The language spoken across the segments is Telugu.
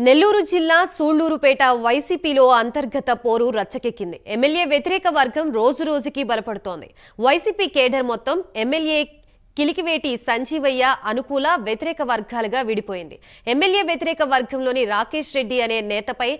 నెల్లూరు జిల్లా సూళ్లూరుపేట వైసీపీలో అంతర్గత పోరు రచ్చకెక్కింది. ఎమ్మెల్యే వ్యతిరేక వర్గం రోజురోజుకి బలపడుతోంది. వైసీపీ కేడర్ మొత్తం ఎమ్మెల్యే కిలికివేటి సంజీవయ్య అనుకూల వ్యతిరేక వర్గాలుగా విడిపోయింది. ఎమ్మెల్యే వ్యతిరేక వర్గంలోని రాకేష్ రెడ్డి అనే నేతపై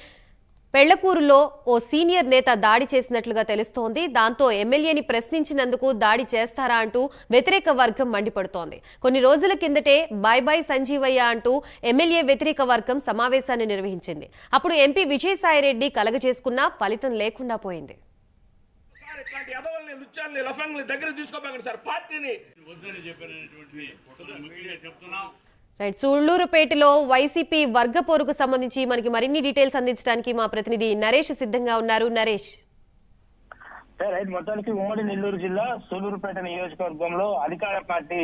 పెళ్లకూరులో ఓ సీనియర్ నేత దాడి చేసినట్లుగా తెలుస్తోంది. దాంతో ఎమ్మెల్యేని ప్రశ్నించినందుకు దాడి చేస్తారా అంటూ వ్యతిరేక వర్గం మండిపడుతోంది. కొన్ని రోజుల కిందటే బాయ్ బాయ్ సంజీవయ్య అంటూ ఎమ్మెల్యే వ్యతిరేక వర్గం సమావేశాన్ని నిర్వహించింది. అప్పుడు ఎంపీ విజయసాయిరెడ్డి కలగజేసుకున్నా ఫలితం లేకుండా పోయింది. సూళ్లూరుపేటలో వైసీపీ వర్గ పోరుకు సంబంధించి మనకి మరిన్ని డీటెయిల్స్ అందించడానికి మా ప్రతినిధి నరేష్ సిద్ధంగా ఉన్నారు. నరేష్, మొత్తానికి ఉమ్మడి నెల్లూరు జిల్లా సూళ్లూరుపేట నియోజకవర్గంలో అధికార పార్టీ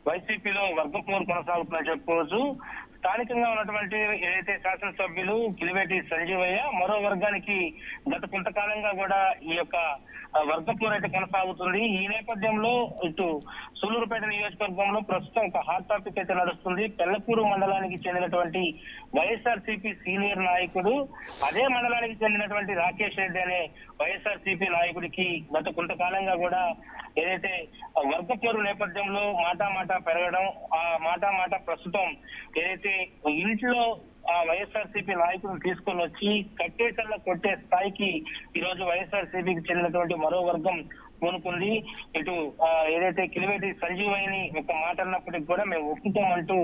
వైసీపీలో వర్గ పోరు కొనసాగుతుందని చెప్పుకోవచ్చు. స్థానికంగా ఉన్నటువంటి ఏదైతే శాసనసభ్యులు కిలివేటి సంజీవయ్య మరో వర్గానికి గత కొంతకాలంగా కూడా ఈ యొక్క వర్గ పోరు అయితే కొనసాగుతుంది. ఈ నేపథ్యంలో ఇటు సూళ్లూరుపేట నియోజకవర్గంలో ప్రస్తుతం ఒక హాట్ టాపిక్ అయితే నడుస్తుంది. పెళ్లకూరు మండలానికి చెందినటువంటి వైఎస్ఆర్సీపీ సీనియర్ నాయకుడు, అదే మండలానికి చెందినటువంటి రాకేష్ రెడ్డి అనే వైఎస్ఆర్సీపీ నాయకుడికి గత కొంతకాలంగా కూడా ఏదైతే వర్గ పోరు నేపథ్యంలో మాట పెరగడం, ఆ మాట ప్రస్తుతం ఏదైతే ఇంట్లో ఆ వైఎస్ఆర్సీపీ నాయకులను తీసుకొని వచ్చి కట్టేసల్లా కొట్టే స్థాయికి ఈ రోజు వైఎస్ఆర్సీపీకి చెందినటువంటి మరో వర్గం పూనుకుంది. ఇటు ఏదైతే కిలివేటి సంజీవయ్యని ఒక మాట అన్నప్పటికి కూడా మేము ఒప్పుకోమంటూ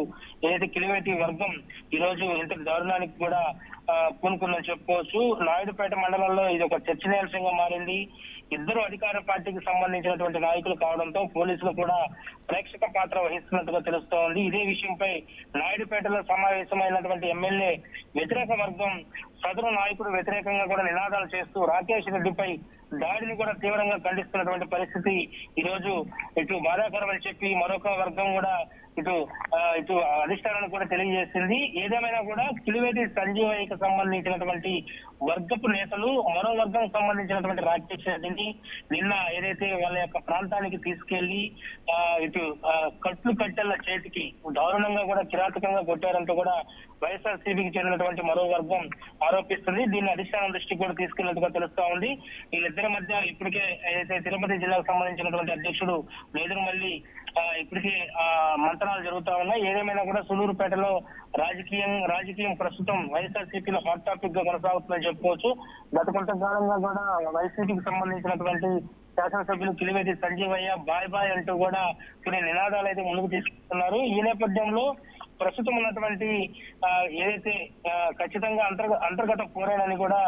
ఏదైతే కిలివేటి వర్గం ఈ రోజు ఇంత దారుణానికి కూడా పూనుకుందని చెప్పుకోవచ్చు. నాయుడుపేట మండలంలో ఇది ఒక చర్చనీయాంశంగా మారింది. ఇద్దరు అధికార పార్టీకి సంబంధించినటువంటి నాయకులు కావడంతో పోలీసులు కూడా ప్రేక్షక పాత్ర వహిస్తున్నట్టుగా తెలుస్తోంది. ఇదే విషయంపై నాయుడుపేటలో సమావేశమైనటువంటి ఎమ్మెల్యే వ్యతిరేక వర్గం సదరు నాయకుడు వ్యతిరేకంగా కూడా నినాదాలు చేస్తూ రాకేష్ రెడ్డిపై దాడిని కూడా తీవ్రంగా ఖండిస్తున్నటువంటి పరిస్థితి ఈ రోజు ఇటు బాధాకరమని చెప్పి మరొక వర్గం కూడా ఇటు అధిష్టానాన్ని కూడా తెలియజేసింది. ఏదేమైనా కూడా కిలివేటి సంజీవయ్యకి సంబంధించినటువంటి వర్గపు నేతలు మరో వర్గం సంబంధించినటువంటి రాకేష్ రెడ్డిని నిన్న ఏదైతే వాళ్ళ యొక్క ప్రాంతానికి తీసుకెళ్లి ఇటు కట్టెల చేతికి దారుణంగా కూడా కిరాతకంగా కొట్టారంటూ కూడా వైఎస్ఆర్సీపీకి చెందినటువంటి మరో వర్గం ఆరోపిస్తుంది. దీన్ని అధిష్టానం దృష్టికి కూడా తీసుకెళ్లినట్టుగా తెలుస్తా ఉంది. వీళ్ళిద్దరి మధ్య ఇప్పటికే ఏదైతే తిరుపతి జిల్లాకు సంబంధించినటువంటి అధ్యక్షుడు నేదురుమల్లి ఇప్పటికే మంతనాలు జరుగుతా ఉన్నాయి. ఏదేమైనా కూడా సూళ్లూరుపేటలో రాజకీయం ప్రస్తుతం వైఎస్ఆర్సీపీలో హాట్ టాపిక్ గా కొనసాగుతుందని చెప్పుకోవచ్చు. గత కొంతకాలంగా కూడా వైసీపీకి సంబంధించినటువంటి శాసనసభ్యులు కిలివేటి సంజీవయ్య బాయ్ బాయ్ అంటూ కూడా కొన్ని నినాదాలు అయితే ముందుకు తీసుకున్నారు. ఈ నేపథ్యంలో ప్రస్తుతం ఉన్నటువంటి ఏదైతే ఖచ్చితంగా అంతర్గత పోరాడని కూడా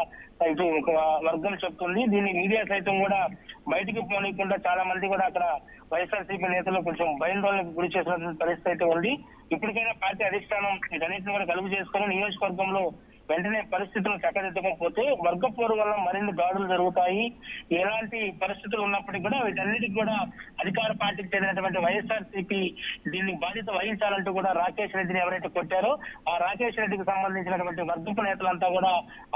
ఇటు ఒక వర్గం చెప్తుంది. దీన్ని మీడియా సైతం కూడా బయటికి పోనీయకుండా చాలా మంది కూడా అక్కడ వైఎస్ఆర్సీపీ నేతలు కొంచెం భయాందోళనకు గురి చేసినటువంటి పరిస్థితి అయితే ఉంది. ఇప్పటికైనా పార్టీ అధిష్టానం వీటన్నిటిని కూడా కలుపు చేసుకుని నియోజకవర్గంలో వెంటనే పరిస్థితులు చక్కదిద్దకపోతే వర్గ పోరు వల్ల మరిన్ని దాడులు జరుగుతాయి. ఎలాంటి పరిస్థితులు ఉన్నప్పటికీ కూడా వీటన్నిటికి కూడా అధికార పార్టీకి చెందినటువంటి వైఎస్ఆర్సీపీ దీనికి బాధ్యత వహించాలంటూ కూడా రాకేష్ రెడ్డిని ఎవరైతే కొట్టారో ఆ రాకేష్ రెడ్డికి సంబంధించినటువంటి వర్గపు నేతలంతా కూడా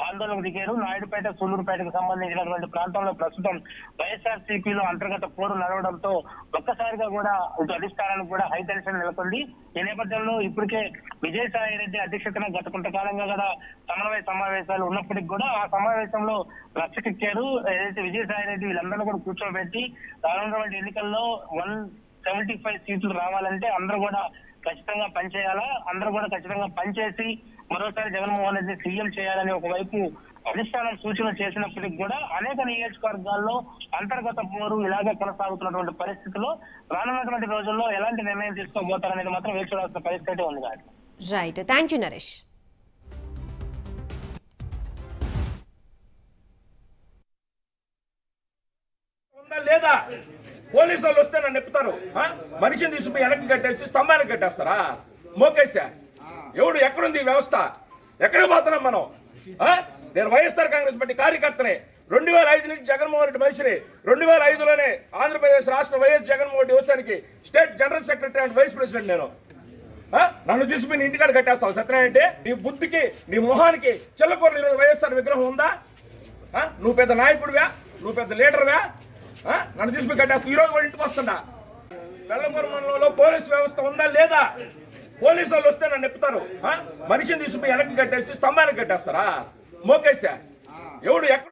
ఆందోళనకు దిగారు. నాయుడుపేట సూళ్లూరుపేటకు సంబంధించినటువంటి ప్రాంతంలో ప్రస్తుతం వైఎస్ఆర్సీపీలో అంతర్గత పోరు నడవడంతో ఒక్కసారిగా కూడా ఇటు అధిష్టానానికి కూడా హై టెన్షన్ నెలకొంది. ఈ నేపథ్యంలో ఇప్పటికే విజయసాయిరెడ్డి అధ్యక్షతన గత కొంతకాలంగా కూడా సమన్వయ సమావేశాలు ఉన్నప్పటికీ కూడా ఆ సమావేశంలో రచ్చకెక్కారు. ఏదైతే విజయసాయిరెడ్డి వీళ్ళందరూ కూడా కూర్చోబెట్టి రానున్నటువంటి ఎన్నికల్లో 175 సీట్లు రావాలంటే అందరూ కూడా ఖచ్చితంగా పనిచేయాలా, అందరూ కూడా ఖచ్చితంగా పనిచేసి మరోసారి జగన్మోహన్ రెడ్డి సీఎం చేయాలని ఒకవైపు అధిష్టానం సూచన చేసినప్పటికీ కూడా అనేక నియోజకవర్గాల్లో అంతర్గత పోరు ఇలాగే కొనసాగుతున్నటువంటి పరిస్థితుల్లో రానున్నటువంటి రోజుల్లో ఎలాంటి నిర్ణయం తీసుకోబోతారనేది మాత్రం వేచి చూడాల్సిన పరిస్థితి ఉంది. Right, thank you Naresh. లేదా పోలీసు వాళ్ళు వస్తే నన్ను ఎప్పుతారు, మనిషిని తీసుకుపోయి వెనక్కి కట్టేసి స్తంభానికి కట్టేస్తారా? మోకేశా ఎవడు ఎక్కడుంది వ్యవస్థ? ఎక్కడికి పోతున్నాం మనం? నేను వైఎస్ఆర్ కాంగ్రెస్ పార్టీ కార్యకర్తనే. 2005 నుంచి జగన్మోహన్ రెడ్డి మనిషిని. 2005లోనే ఆంధ్రప్రదేశ్ రాష్ట్ర వైఎస్ జగన్మోహన్ రెడ్డి యువసేనకి state general secretary and vice president నేను. నన్ను తీసుకుని ఇంటికాడ కట్టేస్తావు సత్యనారాయణ? నీ బుద్ధికి నీ మొహానికి చెల్లకూరలు ఈరోజు వైఎస్ఆర్ విగ్రహం ఉందా? నువ్వు పెద్ద నాయకుడివా? నువ్వు పెద్ద లీడర్వా? నన్ను తీసుకుని కట్టేస్తావు. ఈరోజు కూడా ఇంటికి వస్తుందా? పెళ్లకూరు మండలంలో పోలీసు వ్యవస్థ ఉందా లేదా? పోలీసు వాళ్ళు వస్తే నన్ను ఎప్పుతారు. మనిషిని తీసుకుపోయి వెనక్కి కట్టేసి స్తంభానికి కట్టేస్తారా? మోకేశా ఎవడు ఎక్కడ